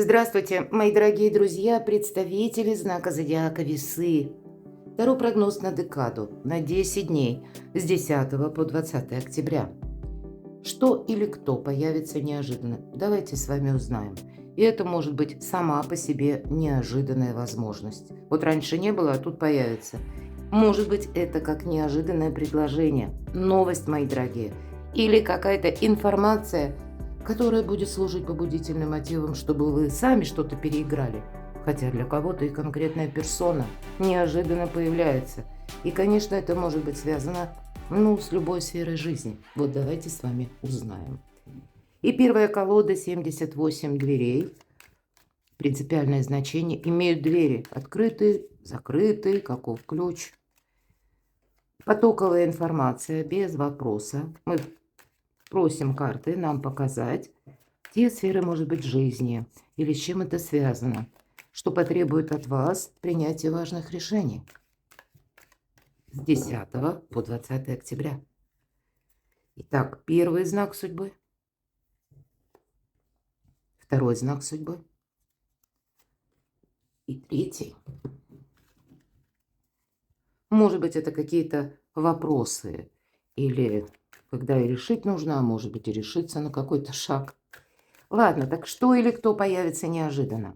Здравствуйте, мои дорогие друзья, представители знака зодиака Весы. Таро прогноз на декаду, на 10 дней, с 10 по 20 октября. Что или кто появится неожиданно? Давайте с вами узнаем. И это может быть сама по себе неожиданная возможность. Вот раньше не было, а тут появится. Может быть, это как неожиданное предложение, новость, мои дорогие, или какая-то информация, которая будет служить побудительным мотивом, чтобы вы сами что-то переиграли. Хотя для кого-то и конкретная персона неожиданно появляется. И, конечно, это может быть связано с любой сферой жизни. Вот давайте с вами узнаем. И первая колода 78 дверей. Принципиальное значение имеют двери. Открытые, закрытые, каков ключ. Потоковая информация без вопроса. Мы просим карты нам показать те сферы, может быть, жизни или с чем это связано, что потребует от вас принятия важных решений с 10 по 20 октября. Итак, первый знак судьбы, второй знак судьбы и третий. Может быть, это какие-то вопросы или когда и решить нужно, а может быть и решиться на какой-то шаг. Ладно, так что или кто появится неожиданно?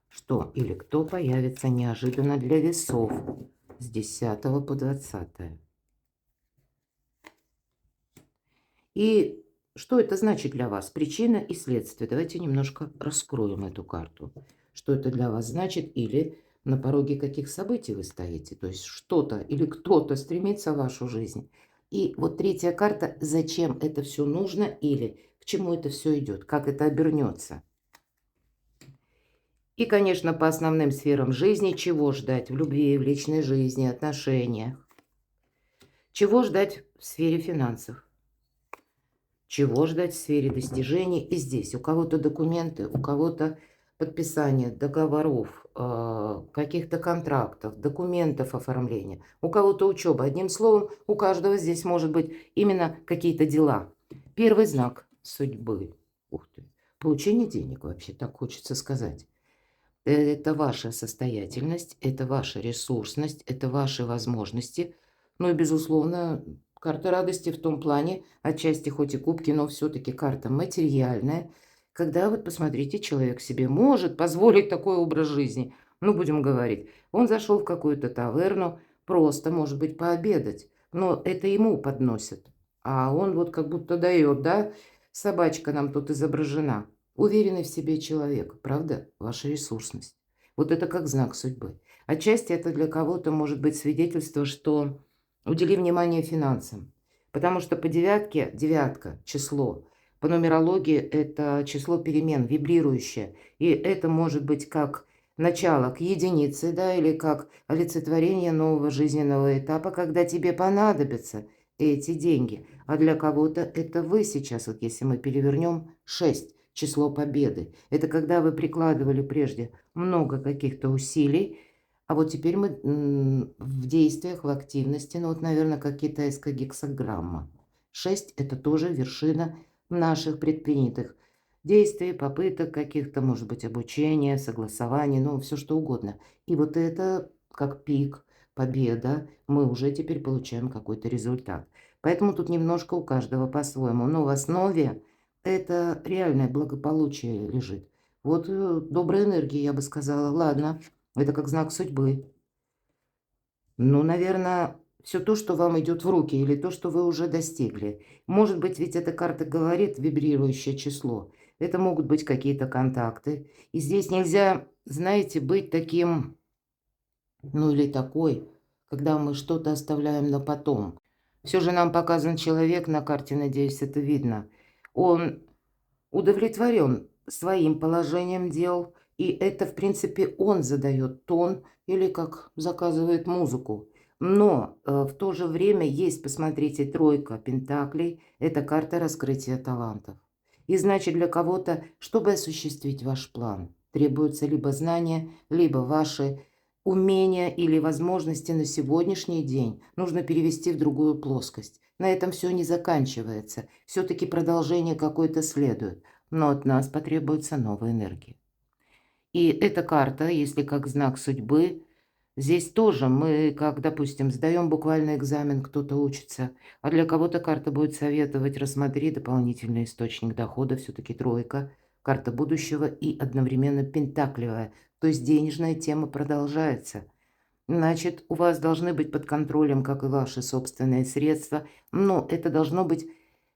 Что или кто появится неожиданно для весов с 10 по 20? И что это значит для вас? Причина и следствие. Давайте немножко раскроем эту карту. Что это для вас значит или на пороге каких событий вы стоите? То есть что-то или кто-то стремится в вашу жизнь. И вот третья карта, зачем это все нужно или к чему это все идет, как это обернется. И, конечно, по основным сферам жизни, чего ждать в любви, в личной жизни, отношениях. Чего ждать в сфере финансов. Чего ждать в сфере достижений. И здесь у кого-то документы, у кого-то подписание договоров, каких-то контрактов, документов оформления. У кого-то учеба. Одним словом, у каждого здесь может быть именно какие-то дела. Первый знак судьбы. Ух ты. Получение денег вообще, так хочется сказать. Это ваша состоятельность, это ваша ресурсность, это ваши возможности. Ну и, безусловно, карта радости в том плане, отчасти хоть и кубки, но все-таки карта материальная. Когда, вот посмотрите, человек себе может позволить такой образ жизни. Ну, будем говорить, он зашел в какую-то таверну, просто, может быть, пообедать. Но это ему подносят. А он вот как будто дает, да? Собачка нам тут изображена. Уверенный в себе человек, правда? Ваша ресурсность. Вот это как знак судьбы. Отчасти это для кого-то может быть свидетельство, что удели внимание финансам. Потому что по девятке, девятка, число, по нумерологии это число перемен, вибрирующее. И это может быть как начало к единице, да, или как олицетворение нового жизненного этапа, когда тебе понадобятся эти деньги. А для кого-то это вы сейчас, вот если мы перевернем 6, число победы. Это когда вы прикладывали прежде много каких-то усилий, а вот теперь мы в действиях, в активности, ну вот, наверное, как китайская гексаграмма. 6 это тоже вершина наших предпринятых действий, попыток каких-то, может быть, обучения, согласований, ну, все что угодно. И вот это как пик, победа, мы уже теперь получаем какой-то результат. Поэтому тут немножко у каждого по-своему. Но в основе это реальное благополучие лежит. Вот добрая энергия, я бы сказала. Ладно, это как знак судьбы. Ну, наверное, все то, что вам идет в руки, или то, что вы уже достигли. Может быть, ведь эта карта говорит вибрирующее число. Это могут быть какие-то контакты. И здесь нельзя, знаете, быть таким, ну или такой, когда мы что-то оставляем на потом. Все же нам показан человек на карте, надеюсь, это видно. Он удовлетворен своим положением дел, и это, в принципе, он задает тон или как заказывает музыку. Но в то же время есть, посмотрите, тройка пентаклей – это карта раскрытия талантов. И значит, для кого-то, чтобы осуществить ваш план, требуются либо знания, либо ваши умения или возможности на сегодняшний день нужно перевести в другую плоскость. На этом все не заканчивается. Все-таки продолжение какое-то следует. Но от нас потребуется новая энергия. И эта карта, если как знак судьбы, здесь тоже мы, как, допустим, сдаем буквально экзамен, кто-то учится, а для кого-то карта будет советовать: рассмотри дополнительный источник дохода, все-таки тройка, карта будущего и одновременно пентаклевая, то есть денежная тема продолжается. Значит, у вас должны быть под контролем, как и ваши собственные средства, но это должно быть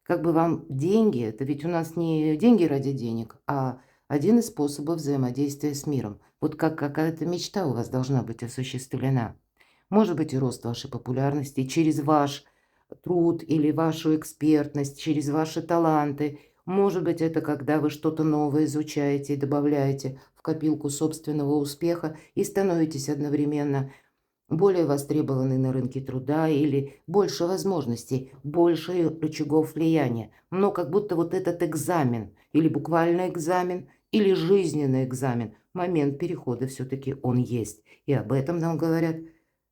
как бы вам деньги, это ведь у нас не деньги ради денег, а один из способов взаимодействия с миром. Вот как какая-то мечта у вас должна быть осуществлена. Может быть и рост вашей популярности через ваш труд или вашу экспертность, через ваши таланты. Может быть, это когда вы что-то новое изучаете и добавляете в копилку собственного успеха и становитесь одновременно более востребованы на рынке труда или больше возможностей, больше рычагов влияния. Но как будто вот этот экзамен, или буквально экзамен, или жизненный экзамен, момент перехода все-таки он есть. И об этом нам говорят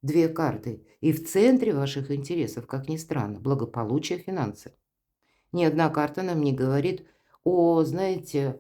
две карты. И в центре ваших интересов, как ни странно, благополучие, финансы. Ни одна карта нам не говорит о, знаете,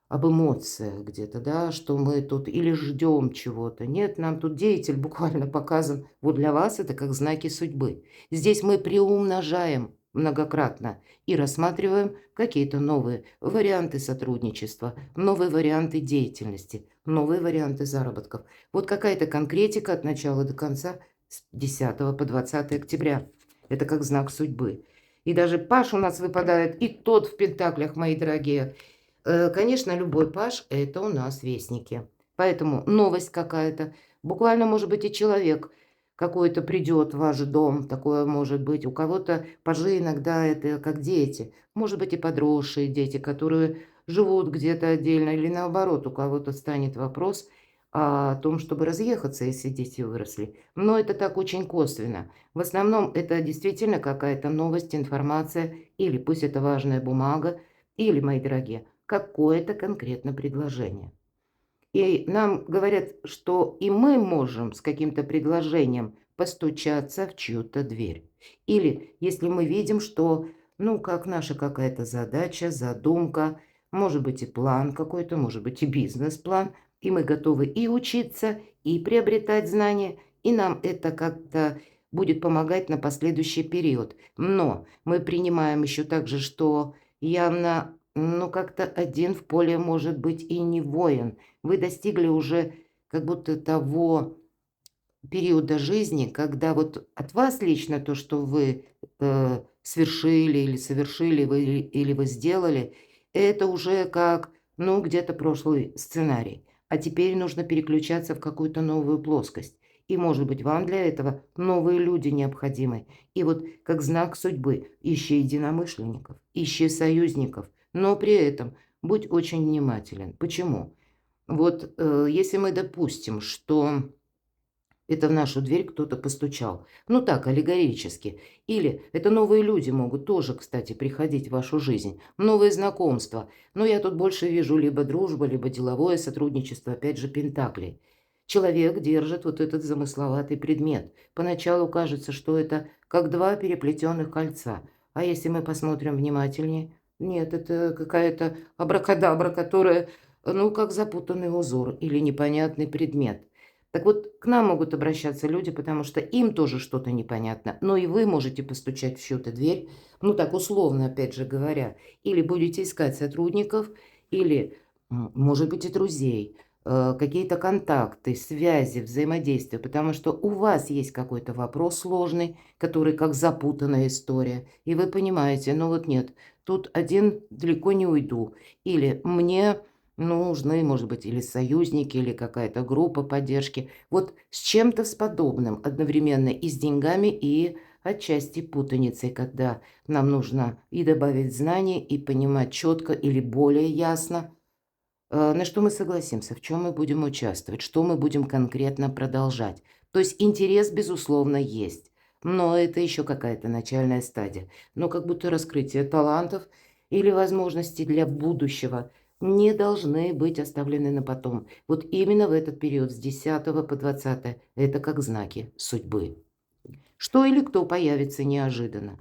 об эмоциях где-то, да, что мы тут или ждем чего-то. Нет, нам тут деятель буквально показан. Вот для вас это как знаки судьбы. Здесь мы приумножаем многократно и рассматриваем какие-то новые варианты сотрудничества, новые варианты деятельности, новые варианты заработков. Вот какая-то конкретика от начала до конца с 10 по 20 октября. Это как знак судьбы. И даже Паш у нас выпадает, и тот в пентаклях, мои дорогие. Конечно, любой паж – это у нас вестники. Поэтому новость какая-то. Буквально, может быть, и человек какой-то придет в ваш дом. Такое может быть. У кого-то пажи иногда это как дети. Может быть, и подросшие дети, которые живут где-то отдельно. Или наоборот, у кого-то станет вопрос о том, чтобы разъехаться, если дети выросли. Но это так очень косвенно. В основном это действительно какая-то новость, информация. Или пусть это важная бумага. Или, мои дорогие, какое-то конкретное предложение. И нам говорят, что и мы можем с каким-то предложением постучаться в чью-то дверь. Или если мы видим, что, ну, как наша какая-то задача, задумка, может быть и план какой-то, может быть и бизнес-план, и мы готовы и учиться, и приобретать знания, и нам это как-то будет помогать на последующий период. Но мы принимаем еще также, что явно, ну, как-то один в поле может быть и не воин. Вы достигли уже как будто того периода жизни, когда вот от вас лично то, что вы свершили или совершили, вы, или вы сделали, это уже как, ну, где-то прошлый сценарий. А теперь нужно переключаться в какую-то новую плоскость. И, может быть, вам для этого новые люди необходимы. И вот как знак судьбы ищи единомышленников, ищи союзников, но при этом будь очень внимателен. Почему? Вот если мы допустим, что это в нашу дверь кто-то постучал, ну так, аллегорически, или это новые люди могут тоже, кстати, приходить в вашу жизнь, новые знакомства, но я тут больше вижу либо дружба, либо деловое сотрудничество, опять же, пентаклей. Человек держит вот этот замысловатый предмет. Поначалу кажется, что это как два переплетенных кольца, а если мы посмотрим внимательнее, нет, это какая-то абракадабра, которая, ну, как запутанный узор или непонятный предмет. Так вот, к нам могут обращаться люди, потому что им тоже что-то непонятно. Но и вы можете постучать в чью-то дверь, ну так условно, опять же говоря. Или будете искать сотрудников, или, может быть, и друзей, какие-то контакты, связи, взаимодействия. Потому что у вас есть какой-то вопрос сложный, который как запутанная история. И вы понимаете, ну вот нет, тут один далеко не уйду. Или мне нужны, может быть, или союзники, или какая-то группа поддержки. Вот с чем-то с подобным одновременно и с деньгами, и отчасти путаницей, когда нам нужно и добавить знаний, и понимать четко или более ясно, на что мы согласимся, в чем мы будем участвовать, что мы будем конкретно продолжать. То есть интерес, безусловно, есть. Но это еще какая-то начальная стадия. Но как будто раскрытие талантов или возможностей для будущего не должны быть оставлены на потом. Вот именно в этот период с 10 по 20 это как знаки судьбы. Что или кто появится неожиданно.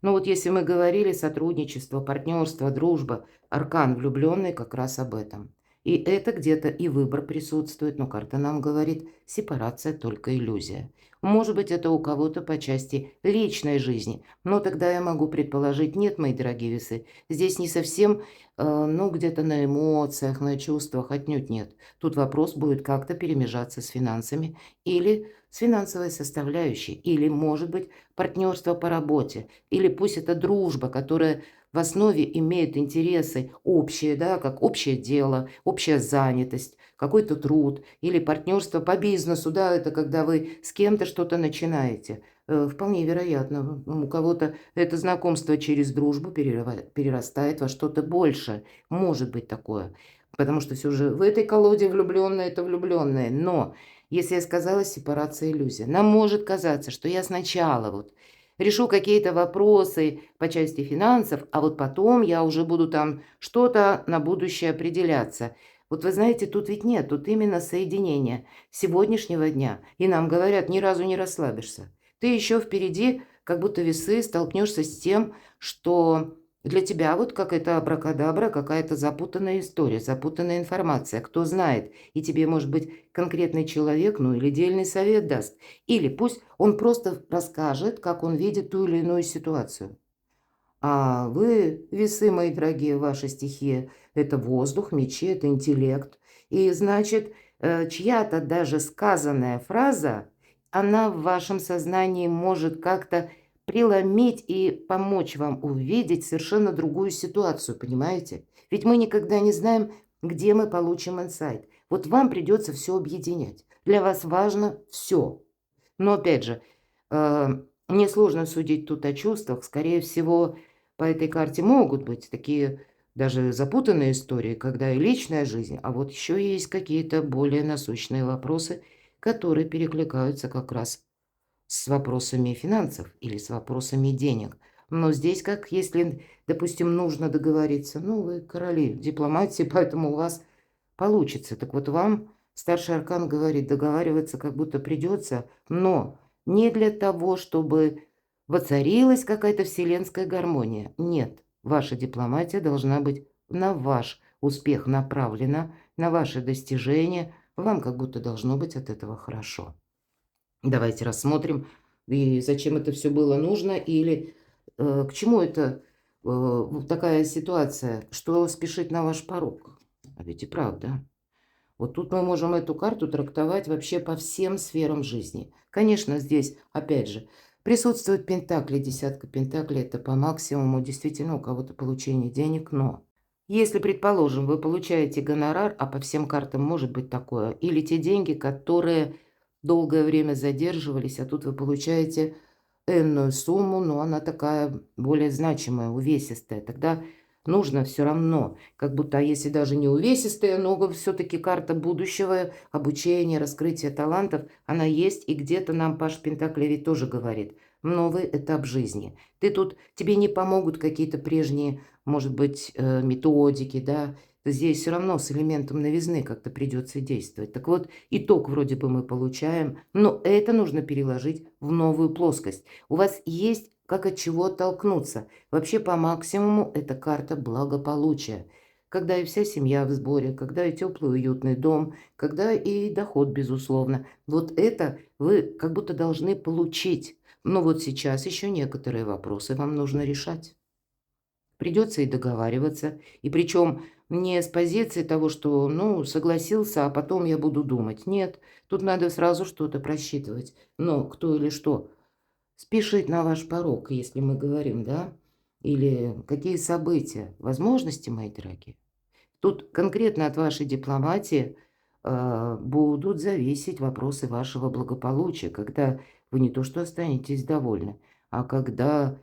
Ну вот если мы говорили сотрудничество, партнерство, дружба, аркан влюбленный как раз об этом. И это где-то и выбор присутствует, но карта нам говорит, сепарация только иллюзия. Может быть, это у кого-то по части личной жизни, но тогда я могу предположить, нет, мои дорогие весы, здесь не совсем, ну, где-то на эмоциях, на чувствах, отнюдь нет. Тут вопрос будет как-то перемежаться с финансами или с финансовой составляющей, или, может быть, партнерство по работе, или пусть это дружба, которая в основе имеет интересы общие, да, как общее дело, общая занятость, какой-то труд, или партнерство по бизнесу, да, это когда вы с кем-то что-то начинаете. Вполне вероятно, у кого-то это знакомство через дружбу перерастает во что-то большее. Может быть такое. Потому что все же в этой колоде влюбленные это влюбленные. Но если я сказала сепарация иллюзия, нам может казаться, что я сначала вот решу какие-то вопросы по части финансов, а вот потом я уже буду там что-то на будущее определяться. Вот вы знаете, тут ведь нет, тут именно соединение сегодняшнего дня. И нам говорят, ни разу не расслабишься. Ты еще впереди, как будто весы, столкнешься с тем, что для тебя вот как это абракадабра, какая-то запутанная история, запутанная информация. Кто знает, и тебе, может быть, конкретный человек, ну или дельный совет даст. Или пусть он просто расскажет, как он видит ту или иную ситуацию. А вы, весы, мои дорогие, ваша стихия– это воздух, мечи, это интеллект. И значит, чья-то даже сказанная фраза, она в вашем сознании может как-то преломить и помочь вам увидеть совершенно другую ситуацию, понимаете? Ведь мы никогда не знаем, где мы получим инсайт. Вот вам придется все объединять. Для вас важно все. Но опять же, э, несложно судить тут о чувствах. Скорее всего, по этой карте могут быть такие даже запутанные истории, когда и личная жизнь, а вот еще есть какие-то более насущные вопросы, которые перекликаются как раз с вопросами финансов или с вопросами денег. Но здесь, как если, допустим, нужно договориться, ну, вы короли дипломатии, поэтому у вас получится. Так вот, вам старший аркан говорит, договариваться как будто придется, но не для того, чтобы воцарилась какая-то вселенская гармония. Нет, ваша дипломатия должна быть на ваш успех направлена, на ваши достижения. Вам как будто должно быть от этого хорошо. Давайте рассмотрим, и зачем это все было нужно, или к чему это такая ситуация, что спешит на ваш порог. А ведь и правда. Вот тут мы можем эту карту трактовать вообще по всем сферам жизни. Конечно, здесь, опять же, присутствует пентакли, десятка пентаклей, это по максимуму действительно у кого-то получение денег, но если, предположим, вы получаете гонорар, а по всем картам может быть такое, или те деньги, которые долгое время задерживались, а тут вы получаете энную сумму, но она такая более значимая, увесистая, тогда нужно все равно, как будто, а если даже не увесистая, но все-таки карта будущего, обучения, раскрытия талантов, она есть, и где-то нам Паш Пентаклей ведь тоже говорит, новый этап жизни. Тебе не помогут какие-то прежние, может быть, методики, да, здесь все равно с элементом новизны как-то придется действовать. Так вот, итог вроде бы мы получаем, но это нужно переложить в новую плоскость. У вас есть как от чего оттолкнуться. Вообще по максимуму это карта благополучия. Когда и вся семья в сборе, когда и теплый уютный дом, когда и доход, безусловно. Вот это вы как будто должны получить. Но вот сейчас еще некоторые вопросы вам нужно решать. Придется и договариваться. И причем не с позиции того, что, ну, согласился, а потом я буду думать. Нет, тут надо сразу что-то просчитывать. Но кто или что спешит на ваш порог, если мы говорим, да? Или какие события, возможности, мои дорогие. Тут конкретно от вашей дипломатии будут зависеть вопросы вашего благополучия, когда вы не то что останетесь довольны, а когда,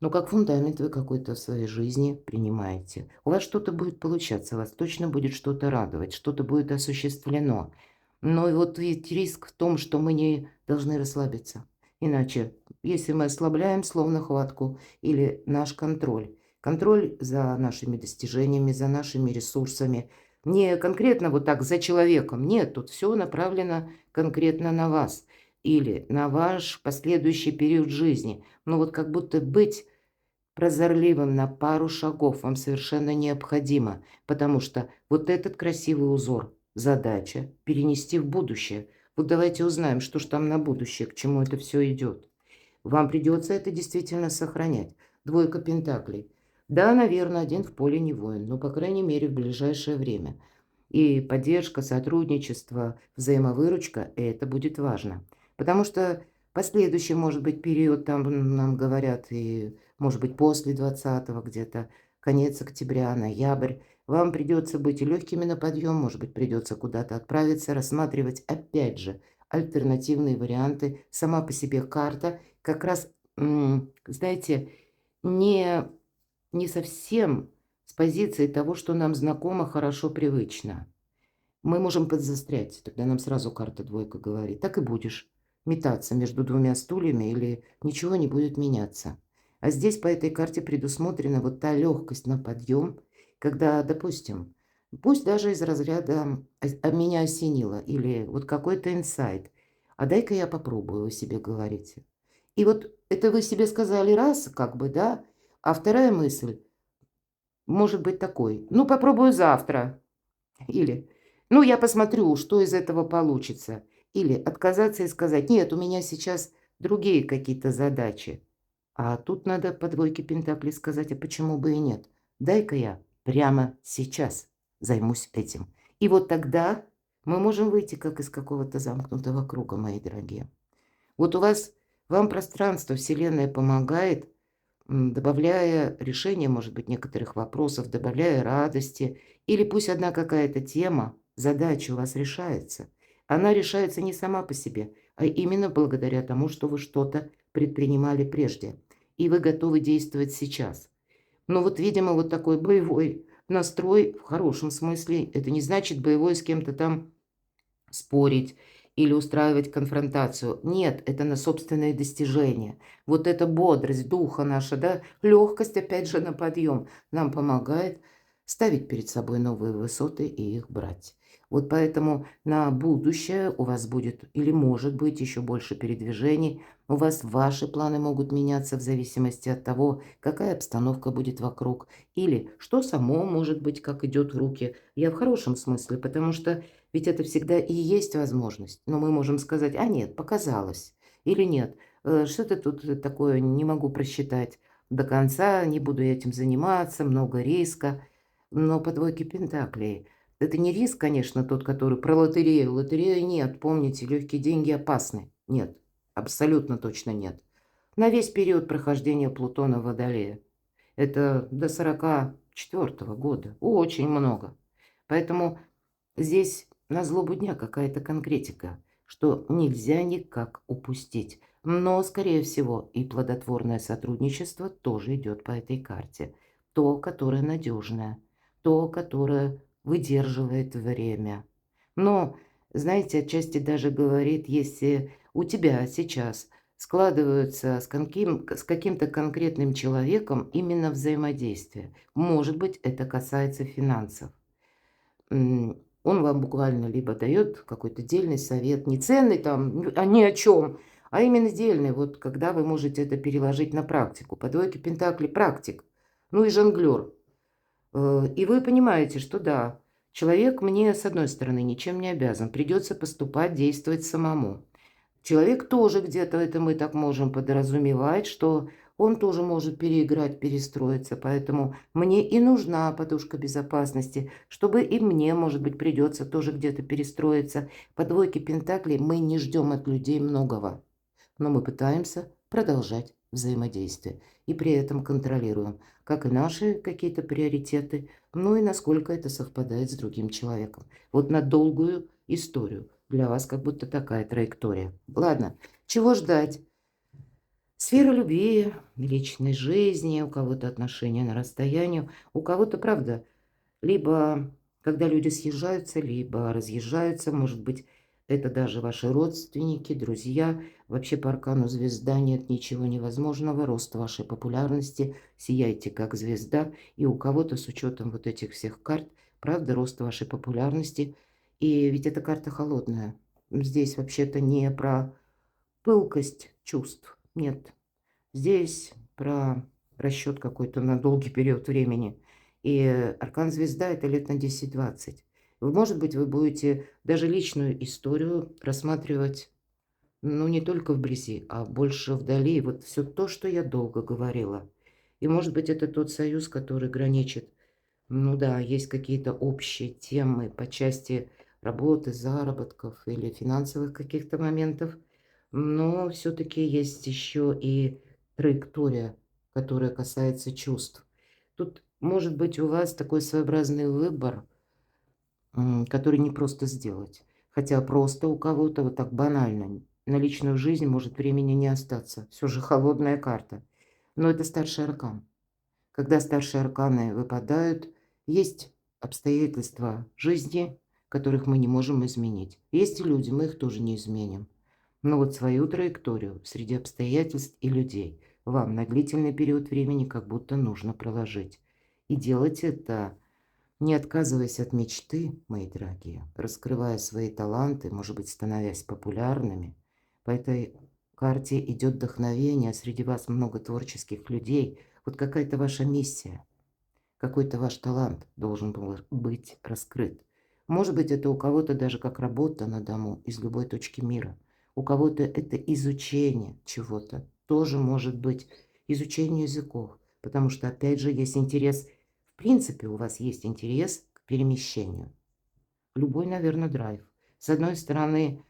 ну, как фундамент вы какой-то в своей жизни принимаете. У вас что-то будет получаться, вас точно будет что-то радовать, что-то будет осуществлено. Но и вот ведь риск в том, что мы не должны расслабиться. Иначе, если мы ослабляем словно хватку или наш контроль, Контроль за нашими достижениями, за нашими ресурсами. Не конкретно вот так за человеком. Нет, тут все направлено конкретно на вас или на ваш последующий период жизни. Но вот как будто быть прозорливым на пару шагов вам совершенно необходимо, потому что вот этот красивый узор, задача перенести в будущее. Вот давайте узнаем, что ж там на будущее, к чему это все идет. Вам придется это действительно сохранять. Двойка пентаклей. Да, наверное, один в поле не воин, но, по крайней мере, в ближайшее время. И поддержка, сотрудничество, взаимовыручка– это будет важно. Потому что последующий, может быть, период, там нам говорят, и, может быть, после 20-го где-то, конец октября, ноябрь, вам придется быть и легкими на подъем, может быть, придется куда-то отправиться, рассматривать, опять же, альтернативные варианты. Сама по себе карта как раз, знаете, не, не совсем с позиции того, что нам знакомо, хорошо, привычно. Мы можем подзастрять, тогда нам сразу карта двойка говорит. Так и будешь метаться между двумя стульями или ничего не будет меняться. А здесь по этой карте предусмотрена вот та легкость на подъем, когда, допустим, пусть даже из разряда «меня осенило» или вот какой-то инсайт, а дай-ка я попробую, вы себе говорите. И вот это вы себе сказали раз, как бы, да, а вторая мысль может быть такой: ну, попробую завтра. Или: «Ну, я посмотрю, что из этого получится». Или отказаться и сказать: «Нет, у меня сейчас другие какие-то задачи». А тут надо по двойке пентаклей сказать: «А почему бы и нет? Дай-ка я прямо сейчас займусь этим». И вот тогда мы можем выйти как из какого-то замкнутого круга, мои дорогие. Вот у вас вам пространство, Вселенная помогает, добавляя решение, может быть, некоторых вопросов, добавляя радости. Или пусть одна какая-то тема, задача у вас решается. Она решается не сама по себе, а именно благодаря тому, что вы что-то предпринимали прежде. И вы готовы действовать сейчас. Но вот, видимо, вот такой боевой настрой в хорошем смысле. Это не значит боевой с кем-то там спорить или устраивать конфронтацию. Нет, это на собственные достижения. Вот эта бодрость духа наша, да, легкость, опять же, на подъем нам помогает ставить перед собой новые высоты и их брать. Вот поэтому на будущее у вас будет или может быть еще больше передвижений. У вас ваши планы могут меняться в зависимости от того, какая обстановка будет вокруг. Или что само может быть, как идет в руки. Я в хорошем смысле, потому что ведь это всегда и есть возможность. Но мы можем сказать: «А нет, показалось». Или «Нет, что-то тут такое не могу просчитать до конца, не буду этим заниматься, много риска». Но по двойке пентаклей это не риск, конечно, тот, который про лотерею. Лотерею нет, помните, легкие деньги опасны. Нет, абсолютно точно нет. На весь период прохождения Плутона в Водолее. Это до 44-го года. Очень много. Поэтому здесь на злобу дня какая-то конкретика, что нельзя никак упустить. Но, скорее всего, и плодотворное сотрудничество тоже идет по этой карте. То, которое надежное, то, которое выдерживает время. Но, знаете, отчасти даже говорит, если у тебя сейчас складываются с каким-то конкретным человеком именно взаимодействие. Может быть, это касается финансов. Он вам буквально либо дает какой-то дельный совет, не ценный там, а ни о чем, а именно дельный, вот когда вы можете это переложить на практику. По двойке пентаклей практик, ну и жонглер. И вы понимаете, что да, человек мне, с одной стороны, ничем не обязан, придется поступать, действовать самому. Человек тоже где-то, это мы так можем подразумевать, что он тоже может переиграть, перестроиться. Поэтому мне и нужна подушка безопасности, чтобы и мне, может быть, придется тоже где-то перестроиться. По двойке пентаклей мы не ждем от людей многого, но мы пытаемся продолжать взаимодействие. И при этом контролируем как и наши какие-то приоритеты, ну и насколько это совпадает с другим человеком. Вот на долгую историю. Для вас как будто такая траектория. Ладно, чего ждать? Сфера любви, личной жизни, у кого-то отношения на расстоянии, у кого-то, правда, либо когда люди съезжаются, либо разъезжаются, может быть, Это даже ваши родственники, друзья. Вообще по аркану звезда нет ничего невозможного. Рост вашей популярности. Сияйте как звезда. И у кого-то с учетом вот этих всех карт, правда, рост вашей популярности. И ведь эта карта холодная. Здесь вообще-то не про пылкость чувств. Нет. Здесь про расчет какой-то на долгий период времени. И аркан звезда – это лет на 10-20. Может быть, вы будете даже личную историю рассматривать, ну, не только вблизи, а больше вдали. Вот все то, что я долго говорила. И, может быть, это тот союз, который граничит. Ну да, есть какие-то общие темы по части работы, заработков или финансовых каких-то моментов. Но все-таки есть еще и траектория, которая касается чувств. Тут может быть у вас такой своеобразный выбор, который не просто сделать. Хотя просто у кого-то вот так банально. На личную жизнь может времени не остаться. Все же холодная карта. Но это старший аркан. Когда старшие арканы выпадают, есть обстоятельства жизни, которых мы не можем изменить. Есть и люди, мы их тоже не изменим. Но вот свою траекторию среди обстоятельств и людей вам на длительный период времени как будто нужно проложить. И делать это, не отказываясь от мечты, мои дорогие, раскрывая свои таланты, может быть, становясь популярными. По этой карте идет вдохновение, среди вас много творческих людей. Вот какая-то ваша миссия, какой-то ваш талант должен был быть раскрыт. Может быть, это у кого-то даже как работа на дому из любой точки мира. У кого-то это изучение чего-то. Тоже может быть изучение языков. Потому что, опять же, есть интерес. В принципе, у вас есть интерес к перемещению. Любой, наверное, драйв. С одной стороны,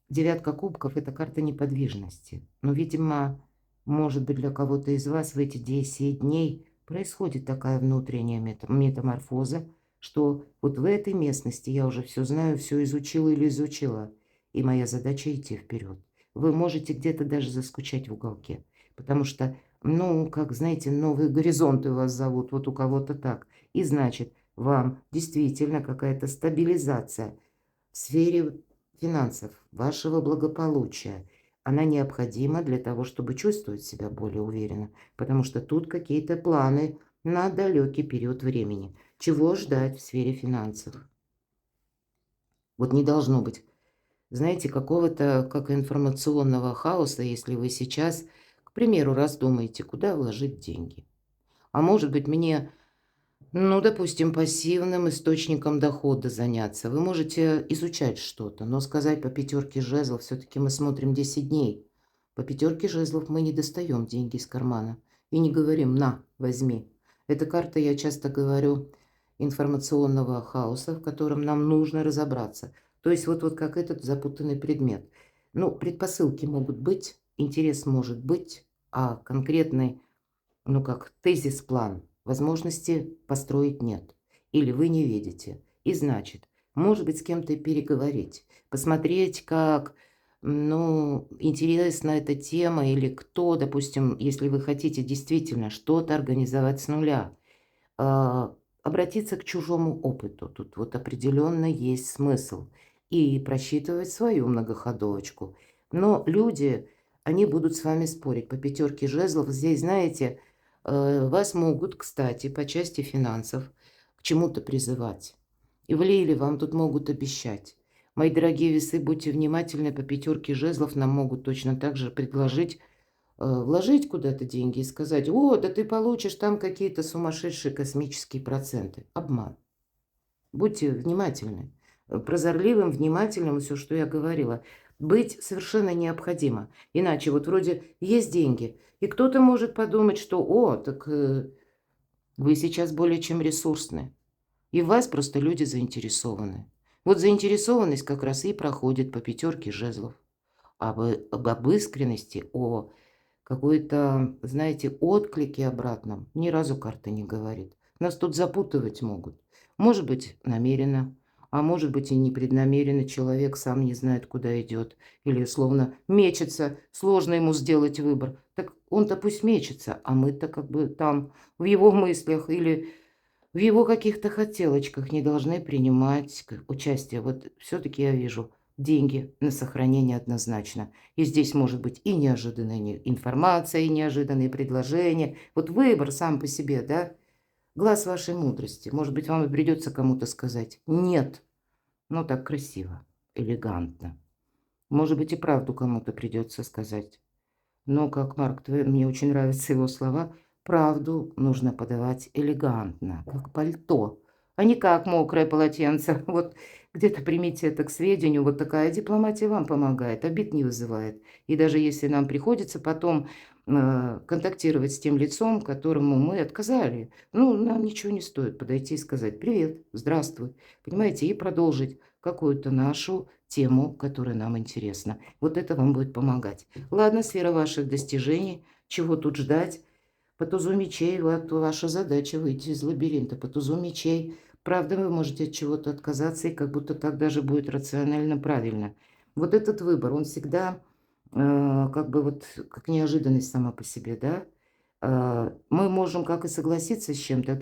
девятка кубков – это карта неподвижности. Но, видимо, может быть, для кого-то из вас в эти 10 дней происходит такая внутренняя метаморфоза, что вот в этой местности я уже все знаю, все изучила или изучила, и моя задача идти вперед. Вы можете где-то даже заскучать в уголке, потому что, ну, как, знаете, новые горизонты вас зовут, вот у кого-то так. И значит, вам действительно какая-то стабилизация в сфере финансов, вашего благополучия, она необходима для того, чтобы чувствовать себя более уверенно, потому что тут какие-то планы на далекий период времени. Чего ждать в сфере финансов? Вот не должно быть, знаете, какого-то как информационного хаоса, если вы сейчас, к примеру, раздумаете, куда вложить деньги. А может быть, мне, ну, допустим, пассивным источником дохода заняться. Вы можете изучать что-то, но сказать по пятерке жезлов, все-таки мы смотрим 10 дней. По пятерке жезлов мы не достаем деньги из кармана и не говорим «на, возьми». Эта карта, я часто говорю, информационного хаоса, в котором нам нужно разобраться. То есть вот как этот запутанный предмет. Ну, предпосылки могут быть, интерес может быть, а конкретный, ну как, тезис-план возможности построить нет. Или вы не видите. И значит, может быть, с кем-то переговорить, посмотреть, как, ну, интересна эта тема, или кто, допустим, если вы хотите действительно что-то организовать с нуля, обратиться к чужому опыту. Тут вот определенно есть смысл. И просчитывать свою многоходовочку. Но люди, они будут с вами спорить. По пятерке жезлов здесь, знаете, вас могут, кстати, по части финансов к чему-то призывать. Или вам тут могут обещать. Мои дорогие весы, будьте внимательны, по пятерке жезлов нам могут точно так же предложить вложить куда-то деньги и сказать: о, да ты получишь там какие-то сумасшедшие космические проценты. Обман. Будьте внимательны. Прозорливым, внимательным, все, что я говорила, быть совершенно необходимо. Иначе вот вроде есть деньги, и кто-то может подумать, что, о, так вы сейчас более чем ресурсны. И в вас просто люди заинтересованы. Вот заинтересованность как раз и проходит по пятерке жезлов. Об искренности, о какой-то, знаете, отклике обратном ни разу карта не говорит. Нас тут запутывать могут. Может быть, намеренно, а может быть и непреднамеренно. Человек сам не знает, куда идет. Или словно мечется, сложно ему сделать выбор. Так он-то пусть мечется, а мы-то как бы там в его мыслях или в его каких-то хотелочках не должны принимать участие. Вот все-таки я вижу деньги на сохранение однозначно. И здесь может быть и неожиданная информация, и неожиданные предложения. Вот выбор сам по себе, да? Глаз вашей мудрости. Может быть, вам и придется кому-то сказать «нет». Но так красиво, элегантно. Может быть, и правду кому-то придется сказать. Но, как Марк Твен, мне очень нравятся его слова, правду нужно подавать элегантно, как пальто, а не как мокрое полотенце. Вот где-то примите это к сведению, вот такая дипломатия вам помогает, обид не вызывает. И даже если нам приходится потом контактировать с тем лицом, которому мы отказали, ну, нам ничего не стоит подойти и сказать «привет», «здравствуй», понимаете, и продолжить какую-то нашу тему, которая нам интересна. Вот это вам будет помогать. Ладно, сфера ваших достижений. Чего тут ждать? По тузу мечей вот ваша задача выйти из лабиринта. По тузу мечей. Правда, вы можете от чего-то отказаться, и как будто так даже будет рационально правильно. Вот этот выбор, он всегда как бы вот как неожиданность сама по себе, да? Мы можем как и согласиться с чем-то,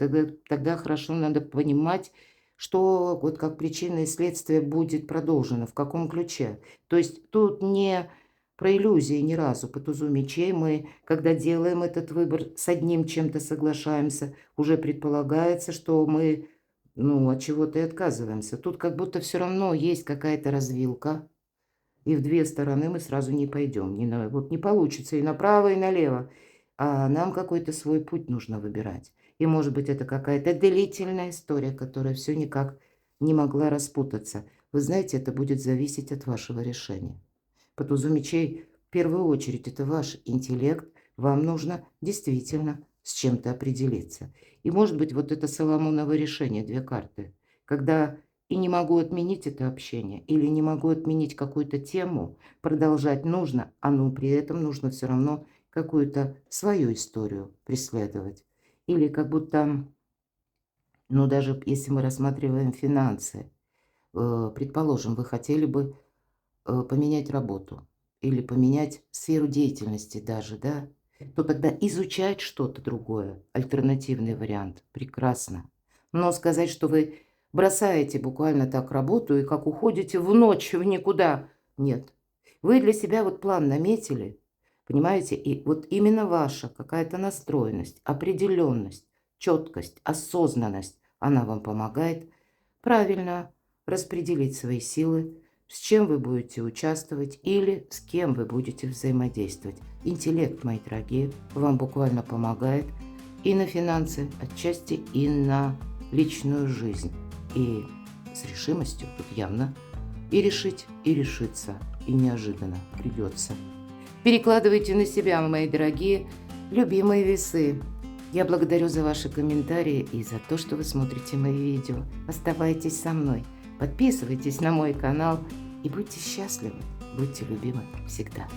тогда хорошо надо понимать, что вот как причина и следствие будет продолжено, в каком ключе. То есть тут не про иллюзии ни разу. По тузу мечей мы, когда делаем этот выбор, с одним чем-то соглашаемся, уже предполагается, что мы, ну, от чего-то и отказываемся. Тут как будто все равно есть какая-то развилка, и в две стороны мы сразу не пойдем. Вот не получится и направо, и налево. А нам какой-то свой путь нужно выбирать. И, может быть, это какая-то длительная история, которая все никак не могла распутаться. Вы знаете, это будет зависеть от вашего решения. По тузу мечей, в первую очередь, это ваш интеллект. Вам нужно действительно с чем-то определиться. И, может быть, вот это Соломоново решение, две карты, когда и не могу отменить это общение, или не могу отменить какую-то тему, продолжать нужно, но при этом нужно все равно какую-то свою историю преследовать. Или как будто, ну даже если мы рассматриваем финансы, предположим, вы хотели бы поменять работу или поменять сферу деятельности даже, да, то тогда изучать что-то другое, альтернативный вариант, прекрасно. Но сказать, что вы бросаете буквально так работу и как уходите в ночь, в никуда, нет. Вы для себя вот план наметили, понимаете, и вот именно ваша какая-то настроенность, определенность, четкость, осознанность, она вам помогает правильно распределить свои силы, с чем вы будете участвовать или с кем вы будете взаимодействовать. Интеллект, мои дорогие, вам буквально помогает и на финансы отчасти, и на личную жизнь. И с решимостью тут явно и решить, и решиться, и неожиданно придется. Перекладывайте на себя, мои дорогие, любимые весы. Я благодарю за ваши комментарии и за то, что вы смотрите мои видео. Оставайтесь со мной. Подписывайтесь на мой канал и будьте счастливы, будьте любимы всегда.